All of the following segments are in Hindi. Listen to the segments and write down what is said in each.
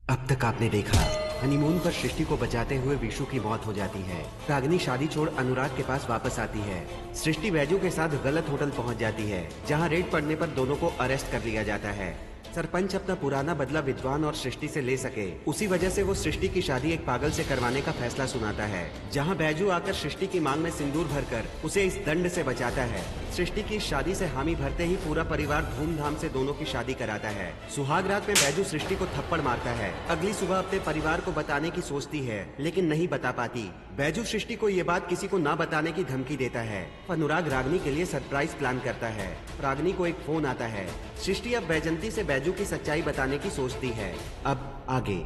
अब तक आपने देखा, हनीमून पर सृष्टि को बचाते हुए विशु की मौत हो जाती है। रागिनी शादी छोड़ अनुराग के पास वापस आती है। सृष्टि बैजू के साथ गलत होटल पहुंच जाती है, जहां रेड पड़ने पर दोनों को अरेस्ट कर लिया जाता है। सरपंच अपना पुराना बदला विद्वान और सृष्टि से ले सके, उसी वजह से वो सृष्टि की शादी एक पागल से करवाने का फैसला सुनाता है, जहां बैजू आकर सृष्टि की मांग में सिंदूर भरकर उसे इस दंड से बचाता है। सृष्टि की शादी से हामी भरते ही पूरा परिवार धूमधाम से दोनों की शादी कराता है। सुहाग रात में बैजू सृष्टि को थप्पड़ मारता है। अगली सुबह अपने परिवार को बताने की सोचती है, लेकिन नहीं बता पाती। बैजू सृष्टि को ये बात किसी को ना बताने की धमकी देता है। अनुराग रागिनी के लिए सरप्राइज प्लान करता है। रागिनी को एक फोन आता है। सृष्टि अब बैजंती से बैजू की सच्चाई बताने की सोचती है। अब आगे।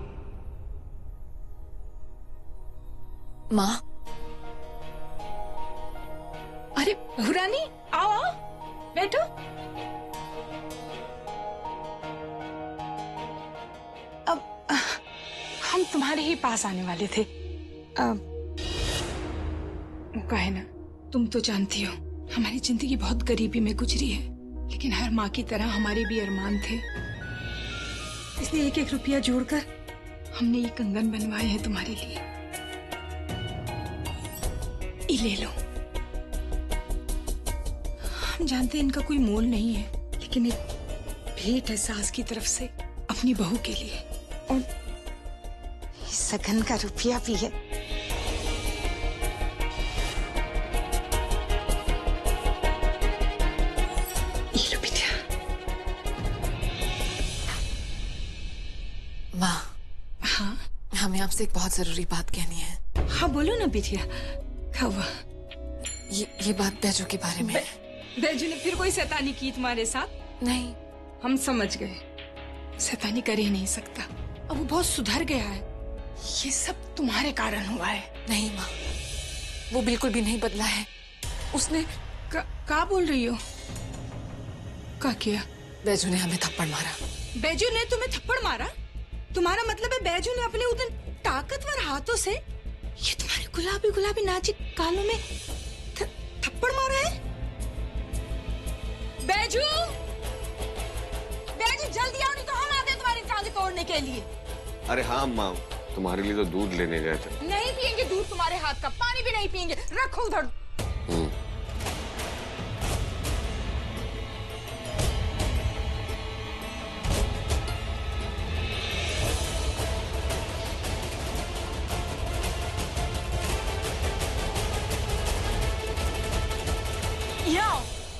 माँ, अरे हुरानी, आओ आओ, बैठो। अब हम तुम्हारे ही पास आने वाले थे। अब कहे ना, तुम तो जानती हो हमारी जिंदगी बहुत गरीबी में गुजरी है, लेकिन हर माँ की तरह हमारे भी अरमान थे। इसलिए एक एक रुपया जोड़कर हमने ये कंगन बनवाए हैं तुम्हारे लिए। ये ले लो। हम जानते हैं इनका कोई मोल नहीं है, लेकिन एक भेंट है सास की तरफ से अपनी बहू के लिए, और सगन का रुपया भी है। ये लो बिटिया। माँ, हाँ हमें आपसे एक बहुत जरूरी बात कहनी है। हाँ बोलो ना बिटिया, क्या हुआ? ये बात बैजू के बारे में। बैजू ने फिर कोई शैतानी की तुम्हारे साथ? नहीं, हम समझ गए, शैतानी कर ही नहीं सकता। अब वो बहुत सुधर गया है। ये सब तुम्हारे कारण हुआ है। नहीं माँ, वो बिल्कुल भी नहीं बदला है। उसने क्या बोल रही हो? क्या किया? बैजू ने हमें थप्पड़ मारा। बैजू ने तुम्हें थप्पड़ मारा? तुम्हारा मतलब है बैजू ने अपने उन ताकतवर हाथों से ये तुम्हारे गुलाबी गुलाबी नाजुक गालों में थप्पड़ मारा है? बैजू, बैजू जल्दी आओ, नहीं तो हम आते तुम्हारी टांग तोड़ने के लिए। अरे हाँ माँ, तुम्हारे लिए तो दूध लेने गए थे। नहीं पियेंगे दूध तुम्हारे हाथ का, पानी भी नहीं पियेंगे, रखो उधर।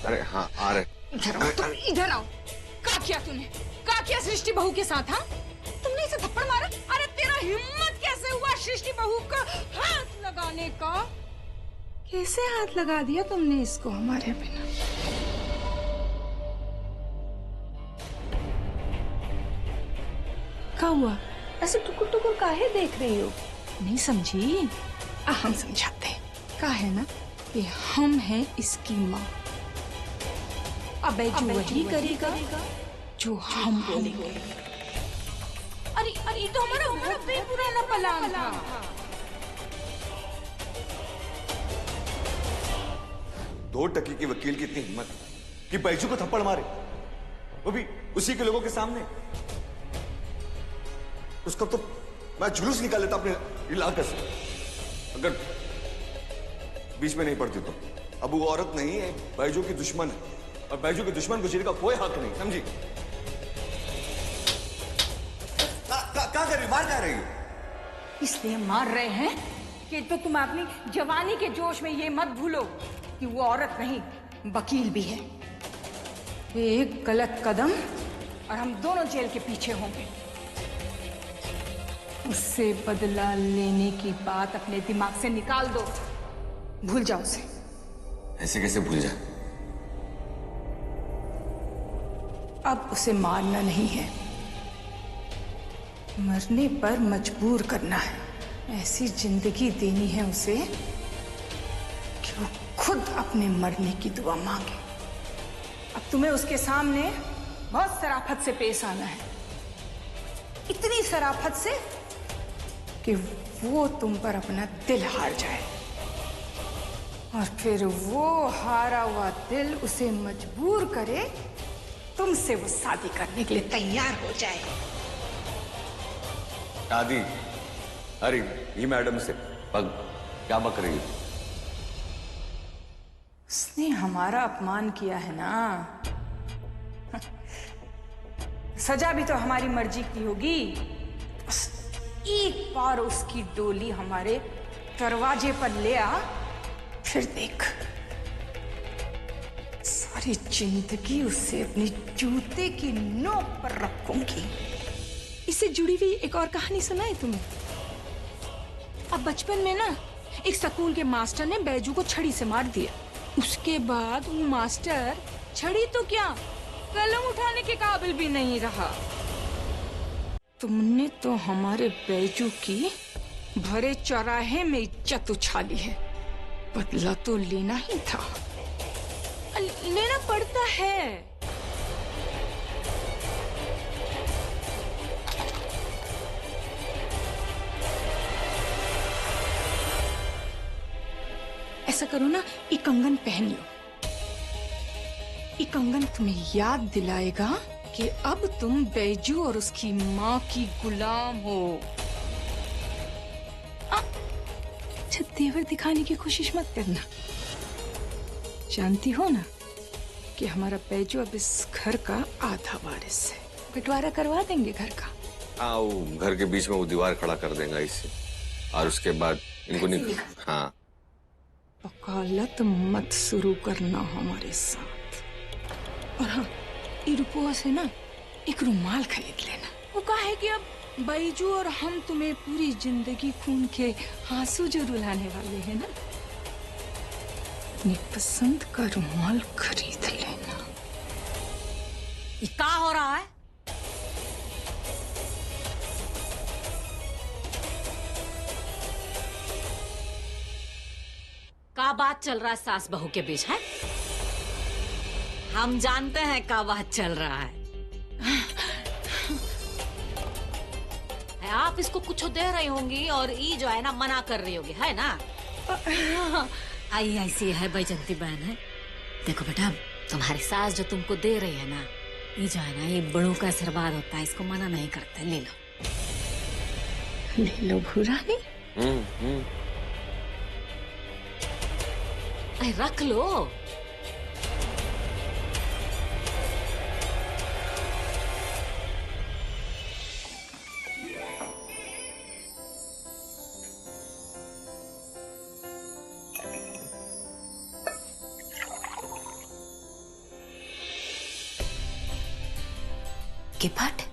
अरे हाँ आ रहे। इधर आओ, तुम इधर आओ। क्या किया तूने? क्या किया सृष्टि बहू के साथ? हाँ, तुमने इसे थप्पड़ मारा? अरे तेरा हिम्मत कैसे हुआ सृष्टि बहू का हाथ लगाने का? कैसे हाथ लगा दिया तुमने इसको हमारे बिना? क्या हुआ? ऐसे टुकुर टुकुर काहे देख रही हो? नहीं समझी? हम समझाते हैं। क्या है ना कि हम हैं इसकी माँ। अब बैजू वही करेगा जो हम बोलेंगे। अरे अरे, तो हमारा बेपुराना प्लान था। दो टकी की वकील की इतनी हिम्मत कि बैजू को थप्पड़ मारे, वो भी उसी के लोगों के सामने। उसका तो मैं जुलूस निकाल लेता अपने इलाके से, अगर बीच में नहीं पड़ती तो। अब वो औरत नहीं है, बैजू की दुश्मन है, और बैजू के दुश्मन को जीने का कोई हक नहीं, समझी? क्या कर रही, मार क्या रही? इसलिए मार रहे हैं कि तो तुम अपनी जवानी के जोश में ये मत भूलो कि वो औरत नहीं, वकील भी है। एक गलत कदम और हम दोनों जेल के पीछे होंगे। उससे बदला लेने की बात अपने दिमाग से निकाल दो, भूल जाओ उसे। ऐसे कैसे भूल जा? अब उसे मारना नहीं है, मरने पर मजबूर करना है। ऐसी जिंदगी देनी है उसे कि वो खुद अपने मरने की दुआ मांगे। अब तुम्हें उसके सामने बहुत शराफत से पेश आना है, इतनी शराफत से कि वो तुम पर अपना दिल हार जाए, और फिर वो हारा हुआ दिल उसे मजबूर करे तुमसे वो शादी करने के लिए तैयार हो जाए। दादी, अरे ये मैडम से पग क्या बक रही है? उसने हमारा अपमान किया है ना, सजा भी तो हमारी मर्जी की होगी। बस एक बार उसकी डोली हमारे दरवाजे पर ले आ, फिर देख, सारी जिंदगी उसे अपनी जूते की नोक पर रखूंगी। इससे जुड़ी हुई एक और कहानी सुनाई तुम्हें? अब बचपन में ना एक स्कूल के मास्टर ने बैजू को छड़ी से मार दिया। उसके बाद वो मास्टर छड़ी तो क्या, कलम उठाने के काबिल भी नहीं रहा। तुमने तो हमारे बैजू की भरे चौराहे में इज्जत उछाली है। बदला तो लेना ही था, लेना पड़ता है। ऐसा करो ना, ये कंगन पहन लो। ये कंगन तुम्हें याद दिलाएगा कि अब तुम बैजू और उसकी माँ की गुलाम हो। अच्छा, तेवर दिखाने की कोशिश मत करना। जानती हो ना कि हमारा बैजू अब इस घर का आधा वारिस है। बंटवारा करवा देंगे घर का। हाँ, वो घर के बीच में वो दीवार खड़ा कर देगा इससे, और उसके बाद इनको नहीं। हाँ, वकालत मत शुरू करना हमारे साथ। और हाँ, ये रुपया से ना एक रुमाल खरीद लेना। वो कहा है कि अब बैजू और हम तुम्हें पूरी जिंदगी खून के आंसू जो रुलाने वाले हैं ना, अपनी पसंद का रुमाल खरीद लेना। ये क्या हो रहा है? क्या बात चल रहा है सास बहू के बीच है? हम जानते हैं क्या बात चल रहा है। आप इसको कुछ दे रही होंगी और ये जो है ना मना कर रही होगी, है ना? आई ऐसी है बैजंती बहन है। देखो बेटा, तुम्हारी सास जो तुमको दे रही है ना, ये जो है ना, ये बड़ों का आशीर्वाद होता है, इसको मना नहीं करते। ले लो, ले लो भूरानी। अरे रख लो। Gift?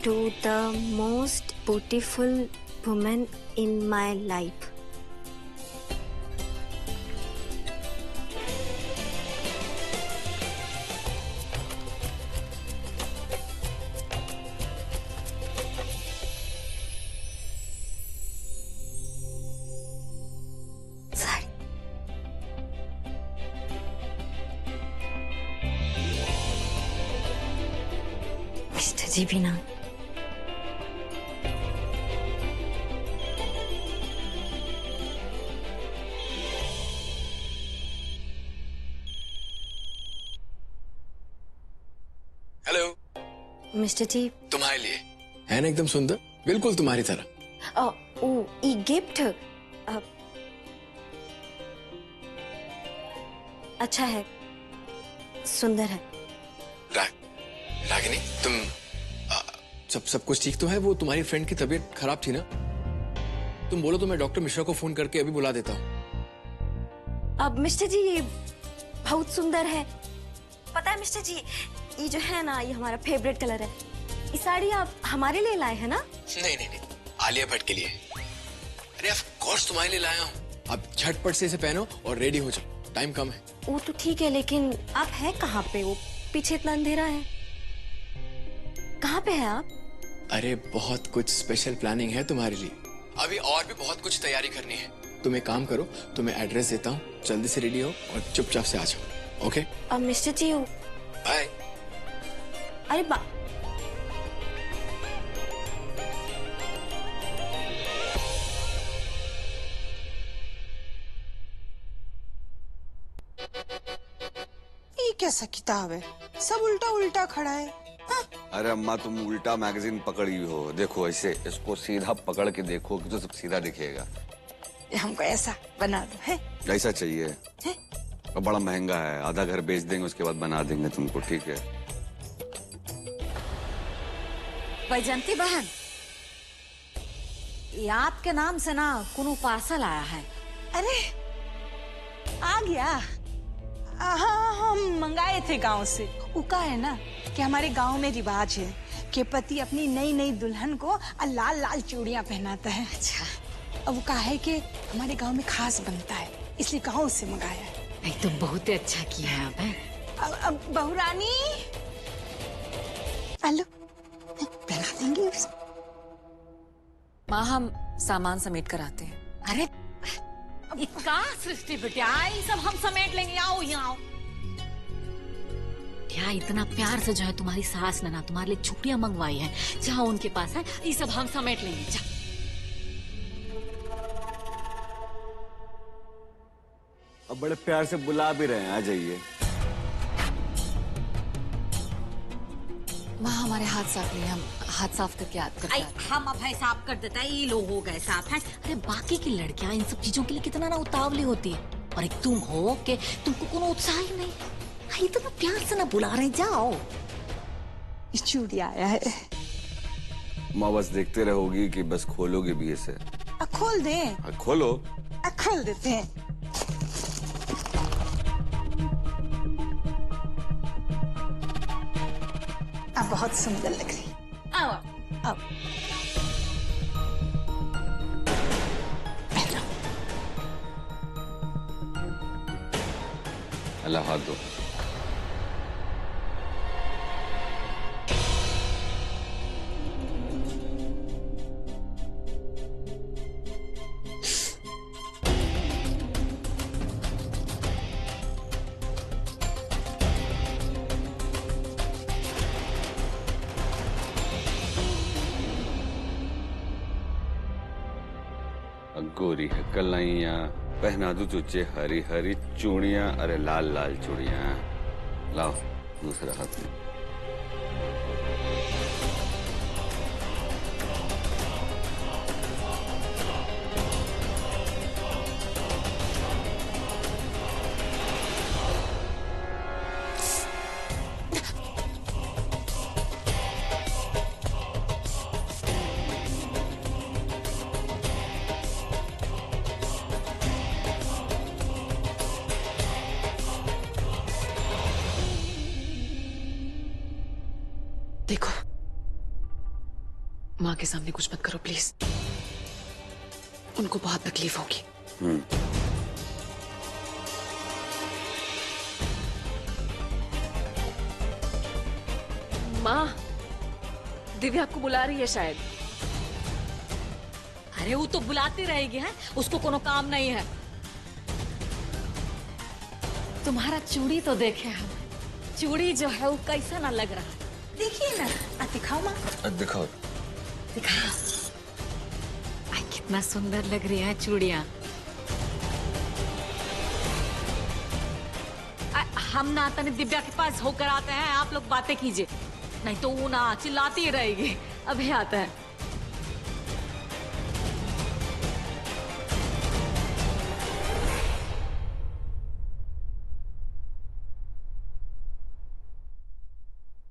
To the most beautiful woman in my life. Sorry. Mr. जी भी ना। हेलो मिस्टर जी, तुम्हारे लिए है ना, एकदम सुंदर, बिल्कुल तुम्हारी तरह। ओ ये गिफ्ट अच्छा है, सुंदर है। रागिनी, तुम सब कुछ ठीक तो है? वो तुम्हारी फ्रेंड की तबीयत खराब थी ना? तुम बोलो तो मैं डॉक्टर मिश्रा को फोन करके अभी बुला देता हूँ। अब मिस्टर जी, ये बहुत सुंदर है। पता है मिस्टर जी, ये जो है ना, ये हमारा फेवरेट कलर है। ये साड़ी आप हमारे लिए लाए हैं ना? नहीं, आलिया भट्ट के लिए। अरे ऑफ कोर्स तुम्हारे लिए लाया हूँ। अब झटपट से इसे पहनो और रेडी हो जाओ, टाइम कम है। वो तो ठीक है, लेकिन आप है कहाँ पे? वो पीछे इतना अंधेरा है, कहाँ पे है आप? अरे बहुत कुछ स्पेशल प्लानिंग है तुम्हारे लिए। अभी और भी बहुत कुछ तैयारी करनी है। तुम एक काम करो, तुम्हें एड्रेस देता हूँ, जल्दी से रेडी हो और चुपचाप से आ जाओ। ओके? अब मिस्टर जी, बाय। अरे ये क्या कैसा किताब है, सब उल्टा उल्टा खड़ा है। हाँ? अरे अम्मा तुम उल्टा मैगजीन पकड़ी हो, देखो ऐसे इसको सीधा पकड़ के देखो कि तो सब सीधा दिखेगा। हमको ऐसा बना दो है? ऐसा चाहिए है? और बड़ा महंगा है, आधा घर बेच देंगे उसके बाद बना देंगे तुमको, ठीक है? वैजंती बहन, ये आपके नाम से ना कोनो पार्सल आया है। अरे आ गया। हाँ, हम मंगाए थे गांव से। वो का है ना कि हमारे गांव में रिवाज है कि पति अपनी नई नई दुल्हन को लाल लाल चूड़ियां पहनाता है। अच्छा, अब वो का है कि हमारे गांव में खास बनता है, इसलिए गांव से मंगाया है। नहीं तो बहुत ही अच्छा किया है आप। अब बहुरानी, आलो पहना देंगे उसको। माँ, हम सामान समेट कर आते हैं। अरे इतना सृष्टि बिटिया, ये सब हम समेट लेंगे, आओ यहाँ आओ। क्या इतना प्यार से जो है तुम्हारी सास ने ना तुम्हारे लिए छुट्टियां मंगवाई है, जाओ उनके पास है, ये सब हम समेट लेंगे, जा। अब बड़े प्यार से बुला भी रहे हैं, आ जाइए। माँ, हमारे हाथ साफ नहीं, हम हाथ साफ करके याद करते हैं। हम अब है साफ कर देता है, ये लोग हो गए साफ है। अरे बाकी की लड़कियां इन सब चीजों के लिए कितना ना उतावली होती है, और एक तुम हो कि तुमको कोनो उत्साह ही नहीं। इतना प्यार से ना बुला रहे, जाओ। चूड़ी आया है। माँ बस देखते रहोगी कि बस खोलोगे भी इसे? खोल दे। खोलो। खोल देते हैं। अब बहुत सुंदर लग रही है। आओ अब पहलो। अल्लाह हाथ दो। गोरी है कलाइयां, पहना दू तुझे हरी हरी चूड़ियां, अरे लाल लाल चूड़ियां। लाओ दूसरा हाथ में। देखो, माँ के सामने कुछ मत करो प्लीज, उनको बहुत तकलीफ होगी। माँ, दिव्या आपको बुला रही है शायद। अरे वो तो बुलाती रहेगी है, उसको कोनो काम नहीं है। तुम्हारा चूड़ी तो देखे हम, चूड़ी जो है वो कैसा ना लग रहा है। देखिए ना, दिखाओ माँ। दिखाओ। दिखा, कितना सुंदर लग रही है चूड़ियां। हम ना तने दिव्या के पास होकर आते हैं, आप लोग बातें कीजिए, नहीं तो वो ना चिल्लाती रहेगी। अभी आता है।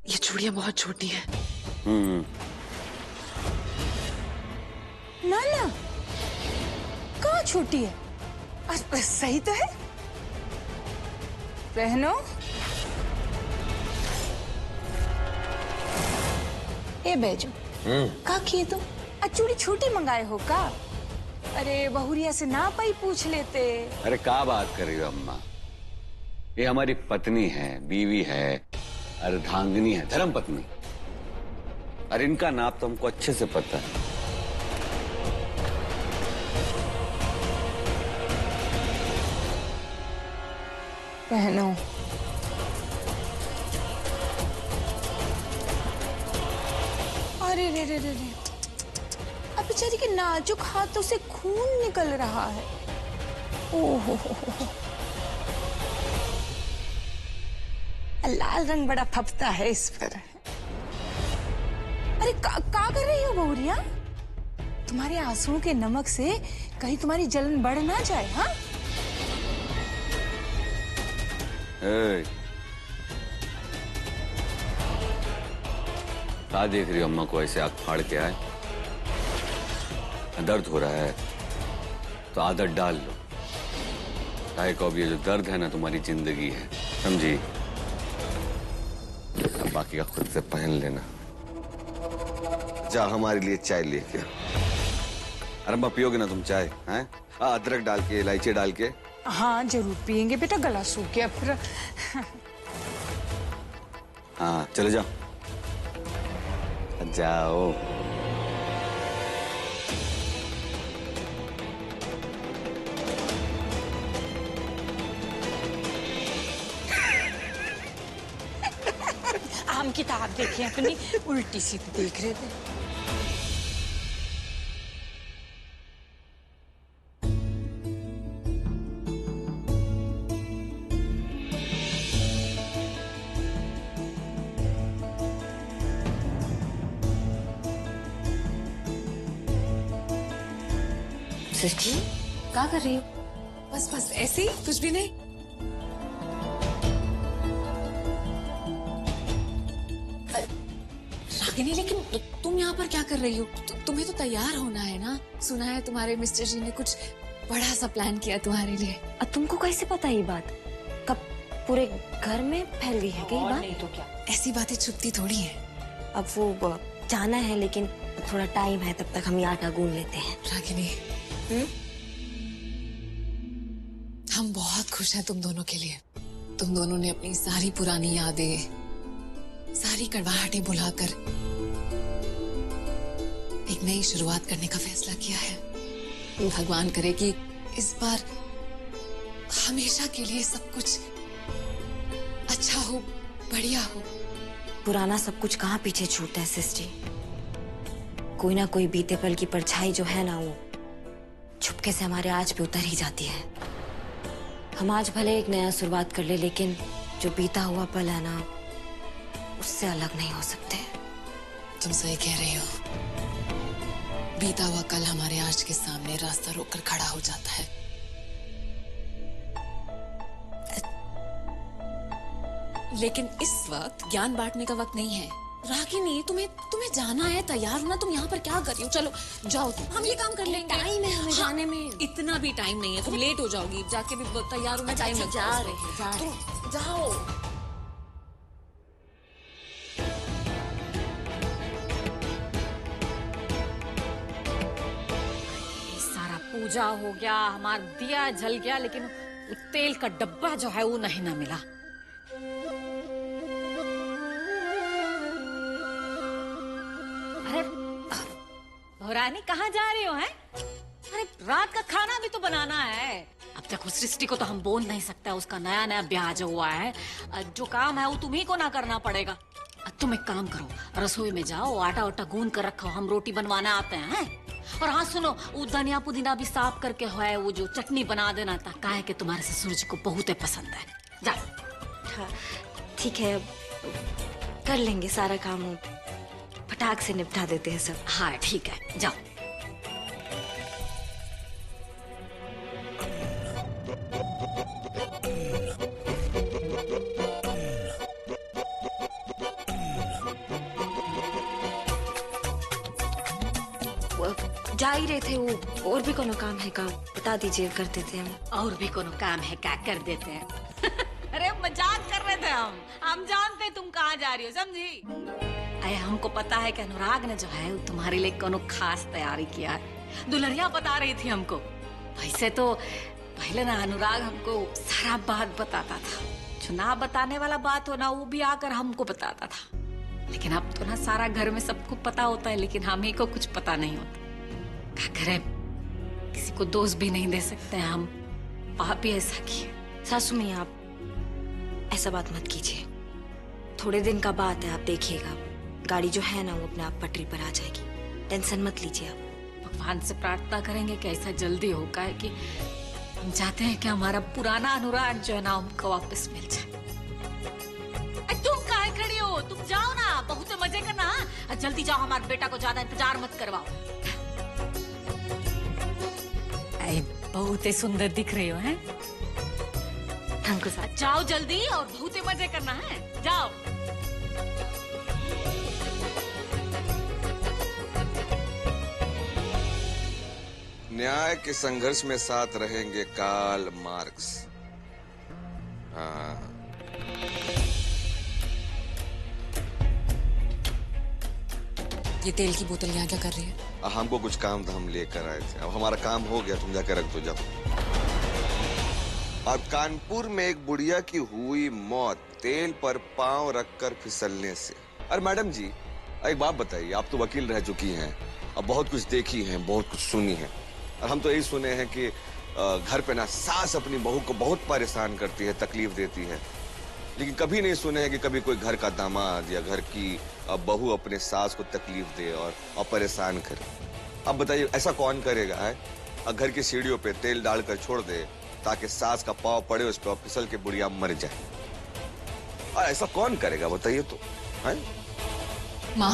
ये चूड़ियां बहुत छोटी हैं। ना ना, कहाँ छोटी है? सही तो है। पहनो। ए बैजू, का किए तुम? चूड़ी छोटी मंगाए हो का? अरे बहुरिया से ना पाई पूछ लेते। अरे क्या बात कर रही हो अम्मा, ये हमारी पत्नी है, बीवी है, अर्धांगिनी है, धर्म पत्नी। अरे इनका नाप तो हमको अच्छे से पता है। पहनो। अरे रे रे रे रे, अब बेचारी के नाजुक हाथों से खून निकल रहा है। ओहो, लाल रंग बड़ा फपता है इस पर। अरे का कर रही हो बहुरिया? तुम्हारे आंसुओं के नमक से कहीं तुम्हारी जलन बढ़ ना जाए। हाँ, क्या देख रही हो अम्मा को ऐसे आग फाड़ के? आए दर्द हो रहा है तो आदत डाल लो। चाहे को अब ये जो दर्द है ना तुम्हारी जिंदगी है, समझी? अब बाकी का खुद से पहन लेना। जा हमारे लिए चाय लेके। अरे अम्मा पियोगे ना तुम चाय? हैं? अदरक डाल के, इलायची डाल के। हाँ जरूर पियेंगे बेटा, गला सूख गया फिर। हाँ चले जाओ जाओ। हम किताब देखे अपनी, उल्टी सीधी देख रहे थे। सृष्टि क्या कर रही हो? बस बस ऐसे ही, कुछ भी नहीं। रागिनी, लेकिन तुम यहाँ पर क्या कर रही हो? तुम्हें तो तैयार होना है ना। सुना है तुम्हारे मिस्टर जी ने कुछ बड़ा सा प्लान किया तुम्हारे लिए। अब तुमको कैसे पता ये बात? कब पूरे घर में फैल गई है क्या ये बात? नहीं तो क्या, ऐसी बातें छुपती थोड़ी है। अब वो जाना है, लेकिन थोड़ा टाइम है, तब तक हम ये आटा गूंद लेते हैं। रागिनी, हम बहुत खुश हैं तुम दोनों के लिए। तुम दोनों ने अपनी सारी पुरानी यादें, सारी कड़वाहटें भुलाकर एक नई शुरुआत करने का फैसला किया है। भगवान करे कि इस बार हमेशा के लिए सब कुछ अच्छा हो, बढ़िया हो। पुराना सब कुछ कहाँ पीछे छूटता है सिस्टी। कोई ना कोई बीते पल की परछाई जो है ना, वो चुपके से हमारे आज पे उतर ही जाती है। हम आज भले एक नया शुरुआत कर ले, लेकिन जो बीता हुआ पल है ना, उससे अलग नहीं हो सकते। तुम सही कह रही हो। बीता हुआ कल हमारे आज के सामने रास्ता रोककर खड़ा हो जाता है। लेकिन इस वक्त ज्ञान बांटने का वक्त नहीं है। रागिनी, तुम्हें जाना है, तैयार होना। तुम यहाँ पर क्या कर रही हो? चलो जाओ तुम, हम ये काम कर लेंगे। टाइम है हमें जाने में। इतना भी टाइम नहीं है, तुम लेट हो जाओगी। जाके भी तैयार होना टाइम लग जा रहे हैं। तुम जाओ। सारा पूजा हो गया, हमारा दिया जल गया, लेकिन वो तेल का डब्बा जो है वो नहीं ना मिला। अरे भौरानी, कहाँ जा रही हो? हैं? अरे रात का खाना भी तो बनाना है। अब देखो सृष्टि को तो हम बोल नहीं सकते, उसका नया नया ब्याह जो हुआ है। जो काम है वो तुम्ही को ना करना पड़ेगा। तुम एक काम करो, रसोई में जाओ, आटा वाटा गूंद कर रखो, हम रोटी बनवाने आते हैं। और हाँ सुनो, वो धनिया पुदीना भी साफ करके है, वो जो चटनी बना देना था, काहे कि तुम्हारे ससुर जी को बहुत पसंद है। जा। हाँ, ठीक है, कर लेंगे सारा काम, फटाक से निपटा देते हैं सब। हाँ ठीक है, जाओ। जा ही रहे थे, वो और भी कोनो काम है का बता दीजिए, कर देते हैं हम। और भी कोनो काम है क्या कर देते हैं। अरे मजाक कर रहे थे हम जानते तुम कहाँ जा रही हो, समझी? अरे हमको पता है कि अनुराग ने जो है वो तुम्हारे लिए कोनो खास तैयारी किया है। दुल्हनिया बता रही थी हमको। वैसे तो पहले ना अनुराग हमको सारा बात बताता था, जो ना बताने वाला बात हो ना वो भी आकर हमको बताता था। लेकिन अब तो ना सारा घर में सबको पता होता है, लेकिन हम ही को कुछ पता नहीं होता। क्या करें, किसी को दोष भी नहीं दे सकते हैं हम। आप ही ऐसा किए। सासू में आप ऐसा बात मत कीजिए, थोड़े दिन का बात है, आप देखिएगा गाड़ी जो है ना वो अपने आप पटरी पर आ जाएगी, टेंशन मत लीजिए आप। भगवान से प्रार्थना करेंगे कि ऐसा जल्दी हो, काहे कि हम चाहते हैं कि हमारा पुराना अनुराग जो है ना हमको वापस मिल जाए। जल्दी जाओ, हमारे बेटा को ज्यादा इंतजार मत करवाओ। बहुत ही सुंदर दिख रही हो, हैं? Thank you. जाओ जल्दी और बहुत ही मजे करना है, जाओ। न्याय के संघर्ष में साथ रहेंगे कार्ल मार्क्स। हाँ। ये तेल की बोतल यहाँ क्या कर रही है? हमको कुछ काम था, हम लेकर आए थे। अब हमारा काम हो गया, तुम जाकर रख दो जाओ। और कानपुर में एक बुढ़िया की हुई मौत तेल पर पांव रखकर फिसलने से। अरे मैडम जी, एक बात बताइए, आप तो वकील रह चुकी हैं, अब बहुत कुछ देखी हैं, बहुत कुछ सुनी है। और हम तो यही सुने हैं कि घर पे ना सास अपनी बहू को बहुत परेशान करती है, तकलीफ देती है, लेकिन कभी नहीं सुने हैं कि कभी कोई घर का दामाद या घर की बहू अपने सास को तकलीफ दे और परेशान करे। अब बताइए ऐसा कौन करेगा है? घर की सीढ़ियों पे तेल डालकर छोड़ दे ताकि सास का पाँव पड़े उस पर, फिसल के बुढ़िया मर जाए। ऐसा कौन करेगा बताइए तो, है? माँ